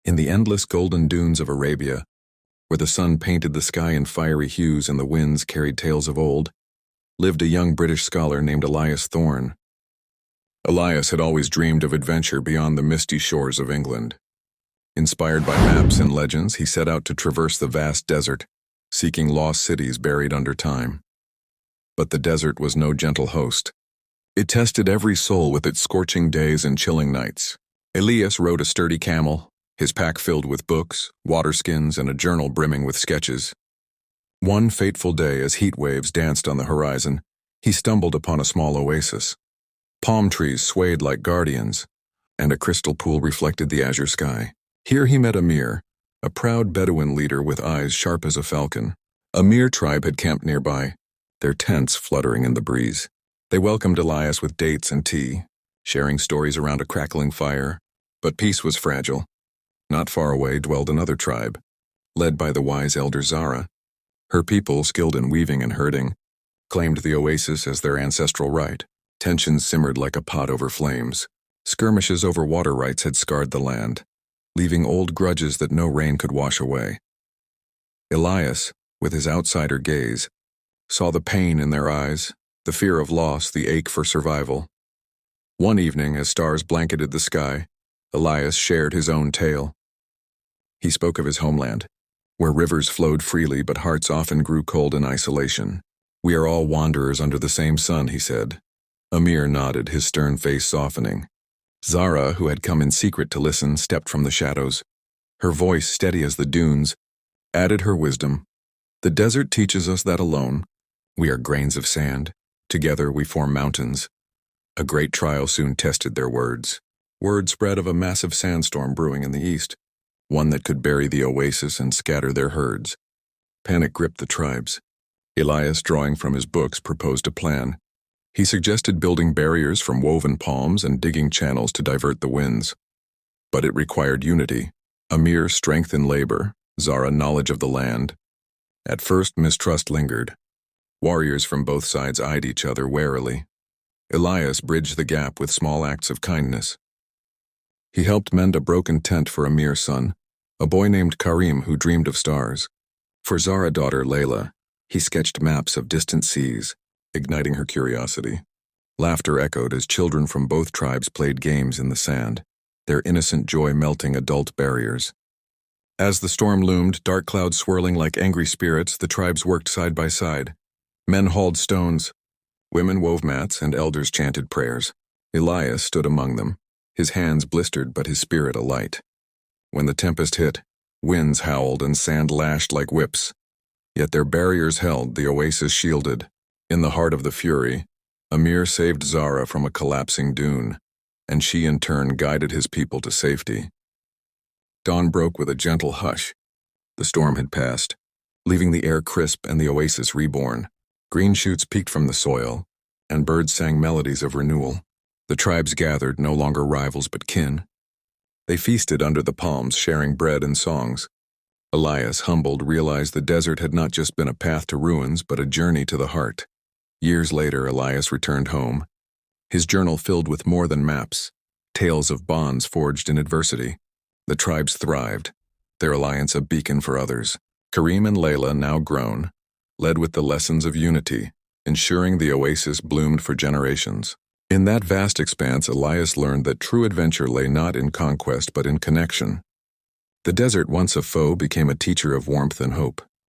In the endless golden dunes of Arabia, where the sun painted the sky in fiery hues and the winds carried tales of old, lived a young British scholar named Elias Thorne. Elias had always dreamed of adventure beyond the misty shores of England. Inspired by maps and legends, he set out to traverse the vast desert, seeking lost cities buried under time. But the desert was no gentle host. It tested every soul with its scorching days and chilling nights. Elias rode a sturdy camel, his pack filled with books, water skins, and a journal brimming with sketches. One fateful day, as heat waves danced on the horizon, he stumbled upon a small oasis. Palm trees swayed like guardians, and a crystal pool reflected the azure sky. Here he met Amir, a proud Bedouin leader with eyes sharp as a falcon. Amir tribe had camped nearby, their tents fluttering in the breeze. They welcomed Elias with dates and tea, sharing stories around a crackling fire. But peace was fragile. Not far away dwelled another tribe, led by the wise elder Zara. Her people, skilled in weaving and herding, claimed the oasis as their ancestral right. Tensions simmered like a pot over flames. Skirmishes over water rights had scarred the land, leaving old grudges that no rain could wash away. Elias, with his outsider gaze, saw the pain in their eyes, the fear of loss, the ache for survival. One evening, as stars blanketed the sky, Elias shared his own tale. He spoke of his homeland, where rivers flowed freely but hearts often grew cold in isolation. "We are all wanderers under the same sun," he said. Amir nodded, his stern face softening. Zara, who had come in secret to listen, stepped from the shadows. Her voice, steady as the dunes, added her wisdom. "The desert teaches us that alone, we are grains of sand. Together we form mountains." A great trial soon tested their words. Word spread of a massive sandstorm brewing in the east, one that could bury the oasis and scatter their herds. Panic gripped the tribes. Elias, drawing from his books, proposed a plan. He suggested building barriers from woven palms and digging channels to divert the winds. But it required unity. Amir, strength in labor, Zara, knowledge of the land. At first, mistrust lingered. Warriors from both sides eyed each other warily. Elias bridged the gap with small acts of kindness. He helped mend a broken tent for Amir's son, a boy named Karim who dreamed of stars. For Zara's daughter Layla, he sketched maps of distant seas, igniting her curiosity. Laughter echoed as children from both tribes played games in the sand, their innocent joy melting adult barriers. As the storm loomed, dark clouds swirling like angry spirits, the tribes worked side by side. Men hauled stones, women wove mats, and elders chanted prayers. Elias stood among them, his hands blistered but his spirit alight. When the tempest hit, winds howled and sand lashed like whips. Yet their barriers held, the oasis shielded. In the heart of the fury, Amir saved Zara from a collapsing dune, and she in turn guided his people to safety. Dawn broke with a gentle hush. The storm had passed, leaving the air crisp and the oasis reborn. Green shoots peeked from the soil, and birds sang melodies of renewal. The tribes gathered, no longer rivals but kin. They feasted under the palms, sharing bread and songs. Elias, humbled, realized the desert had not just been a path to ruins, but a journey to the heart. Years later, Elias returned home, his journal filled with more than maps, tales of bonds forged in adversity. The tribes thrived, their alliance a beacon for others. Karim and Layla, now grown, led with the lessons of unity, ensuring the oasis bloomed for generations. In that vast expanse, Elias learned that true adventure lay not in conquest but in connection. The desert, once a foe, became a teacher of warmth and hope.